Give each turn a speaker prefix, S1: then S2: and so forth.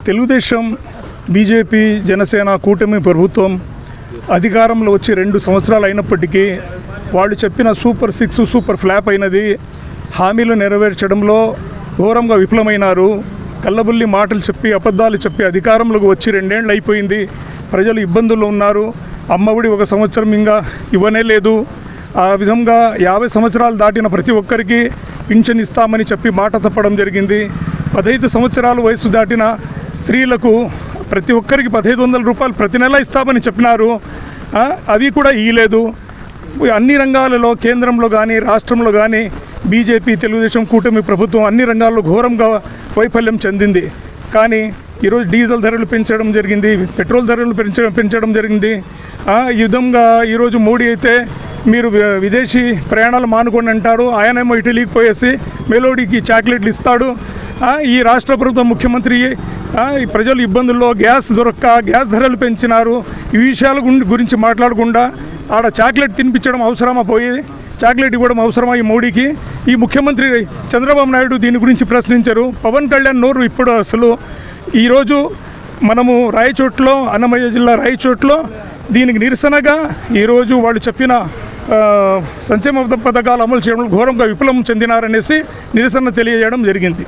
S1: Telugu Desam, BJP, Janasena కూటమి ప్రభుత్వం అధికారంలో వచ్చి 2 సంవత్సరాలు అయినప్పటికీ వాళ్ళు చెప్పిన సూపర్ 6 సూపర్ ఫ్లాప్ అయినది. హామీలు నెరవేర్చడంలో ఘోరంగా విఫలమైనారు. కల్లబుల్లి మాటలు చెప్పి, అబద్ధాలు చెప్పి అధికారంలోకి వచ్చి 2 ఏళ్ళు అయిపోయింది. ప్రజలు ఇబ్బందుల్లో ఉన్నారు. అమ్మఒడి 1 సంవత్సరం ఇంకా ఇవ్వనే లేదు. ఆ విధంగా 50 సంవత్సరాలు దాటిన ప్రతి ఒక్కరికి పింఛన్ ఇస్తామని చెప్పి మాట తప్పడం జరిగింది. 15 సంవత్సరాల వయసు దాటిన స్త్రీలకు ప్రతి ఒక్కరికి 1500 రూపాయలు ప్రతి నెల ఇస్తామని చెప్పినారు. అవి కూడా ఇవ్వలేదు. అన్ని రంగాలలో కేంద్రంలో కానీ రాష్ట్రంలో కానీ బీజేపీ, తెలుగుదేశం కూటమి ప్రభుత్వం అన్ని రంగాల్లో ఘోరంగా వైఫల్యం చెందింది. కానీ ఈరోజు డీజిల్ ధరలు పెంచడం జరిగింది, పెట్రోల్ ధరలు పెంచడం జరిగింది. ఈ విధంగా ఈరోజు మోడీ అయితే మీరు విదేశీ ప్రయాణాలు మానుకోండి అంటారు. ఆయనేమో ఇటలీకి పోయేసి మెలోడీకి చాక్లెట్లు ఇస్తాడు. ఈ రాష్ట్ర ప్రభుత్వం ముఖ్యమంత్రి ఈ ప్రజలు ఇబ్బందుల్లో గ్యాస్ దొరక్క గ్యాస్ ధరలు పెంచినారు. ఈ విషయాల గురించి మాట్లాడకుండా ఆడ చాక్లెట్ తినిపించడం అవసరమా, పోయి చాక్లెట్ ఇవ్వడం అవసరమా ఈ మోడీకి? ఈ ముఖ్యమంత్రి చంద్రబాబు నాయుడు దీని గురించి ప్రశ్నించారు. పవన్ కళ్యాణ్ నోరు ఇప్పుడు అసలు ఈరోజు మనము రాయచోట్లో, అన్నమయ్య జిల్లా రాయచోట్లో దీనికి నిరసనగా ఈరోజు వాళ్ళు చెప్పిన సంక్షేమ పథకాలు అమలు చేయడంలో ఘోరంగా విఫలం చెందినారనేసి నిరసన తెలియజేయడం జరిగింది.